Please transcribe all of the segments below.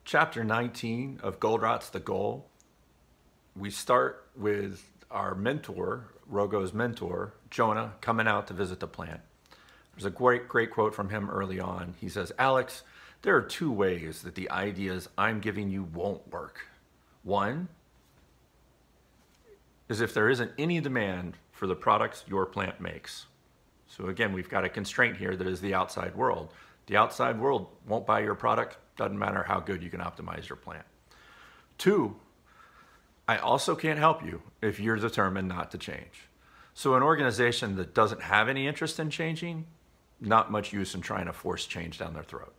Chapter 19 of GOLDRATT'S The Goal. We start with our mentor, Rogo's mentor, Jonah, coming out to visit the plant. There's a great quote from him early on. He says, "Alex, there are two ways that the ideas I'm giving you won't work. One is if there isn't any demand for the products your plant makes." So again, we've got a constraint here that is the outside world. The outside world won't buy your product, doesn't matter how good you can optimize your plant. Two, I also can't help you if you're determined not to change. So an organization that doesn't have any interest in changing, not much use in trying to force change down their throat.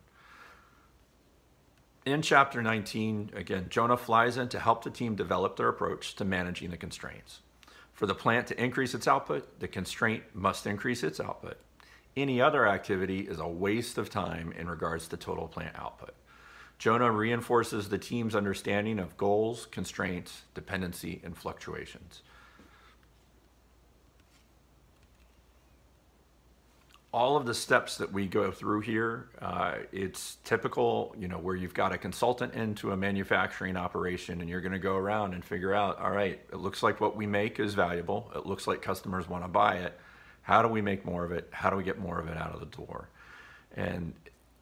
In chapter 19, again, Jonah flies in to help the team develop their approach to managing the constraints. For the plant to increase its output, the constraint must increase its output. Any other activity is a waste of time in regards to total plant output. Jonah reinforces the team's understanding of goals, constraints, dependency, and fluctuations. All of the steps that we go through here, it's typical, where you've got a consultant into a manufacturing operation and you're going to go around and figure out, all right, it looks like what we make is valuable. It looks like customers want to buy it. How do we make more of it? How do we get more of it out of the door? And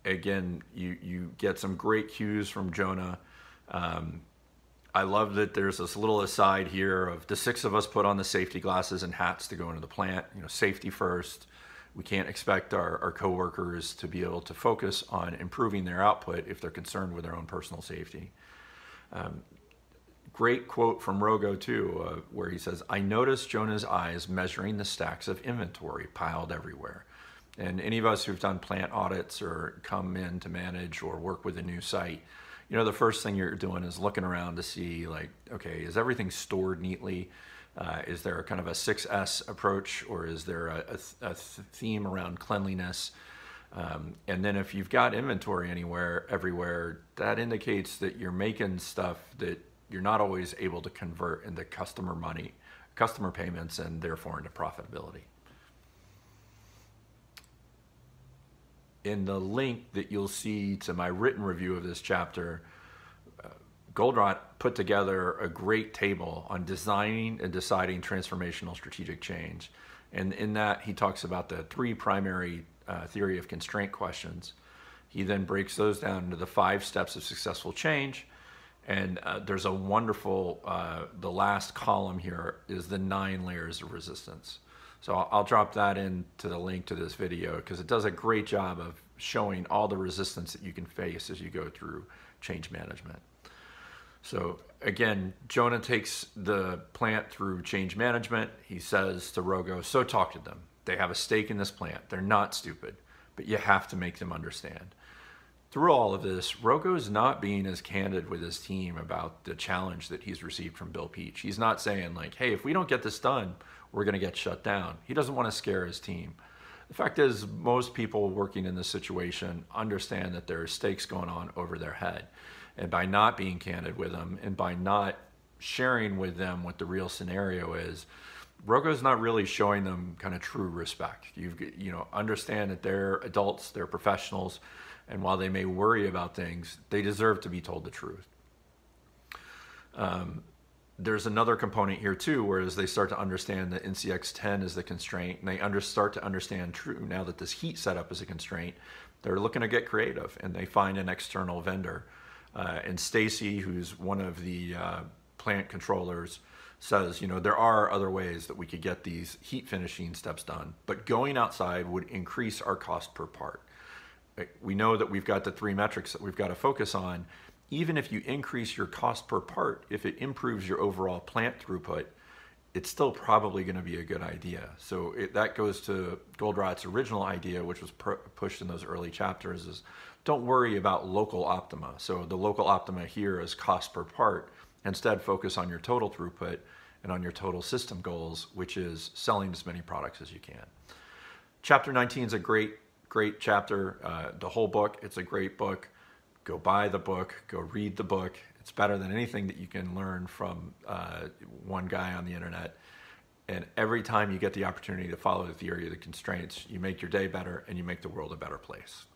again, you get some great cues from Jonah. I love that there's this little aside here of the six of us put on the safety glasses and hats to go into the plant. Safety first. We can't expect our coworkers to be able to focus on improving their output if they're concerned with their own personal safety. Great quote from Rogo too, where he says, "I noticed Jonah's eyes measuring the stacks of inventory piled everywhere." And any of us who've done plant audits or come in to manage or work with a new site, the first thing you're doing is looking around to see, like, okay, is everything stored neatly? Is there a kind of a 6S approach, or is there a theme around cleanliness? And then if you've got inventory everywhere, that indicates that you're making stuff that you're not always able to convert into customer payments, and therefore into profitability. In the link that you'll see to my written review of this chapter, GOLDRATT put together a great table on designing and deciding transformational strategic change. And in that, he talks about the three primary theory of constraint questions. He then breaks those down into the 5 steps of successful change. And there's a wonderful, the last column here is the 9 layers of resistance. So I'll drop that into the link to this video because it does a great job of showing all the resistance that you can face as you go through change management. So again, Jonah takes the plant through change management. He says to Rogo, "So talk to them. They have a stake in this plant. They're not stupid, but you have to make them understand." Through all of this, Rogo's not being as candid with his team about the challenge that he's received from Bill Peach. He's not saying like, hey, if we don't get this done, we're going to get shut down. He doesn't want to scare his team. The fact is, most people working in this situation understand that there are stakes going on over their head. And by not being candid with them and by not sharing with them what the real scenario is, Rogo's not really showing them kind of true respect. Understand that they're adults, they're professionals, and while they may worry about things, they deserve to be told the truth. There's another component here too, whereas they start to understand that NCX10 is the constraint, and they start to understand now that this heat setup is a constraint, they're looking to get creative, and they find an external vendor. And Stacy, who's one of the plant controllers, says, there are other ways that we could get these heat finishing steps done, but going outside would increase our cost per part. We know that we've got the 3 metrics that we've got to focus on. Even if you increase your cost per part, if it improves your overall plant throughput, it's still probably going to be a good idea. So that goes to GOLDRATT'S original idea, which was pushed in those early chapters, is don't worry about local optima. So the local optima here is cost per part. Instead, focus on your total throughput and on your total system goals, which is selling as many products as you can. Chapter 19 is a great chapter. The whole book, it's a great book. Go buy the book, go read the book. It's better than anything that you can learn from one guy on the internet. And every time you get the opportunity to follow the theory of the constraints, you make your day better and you make the world a better place.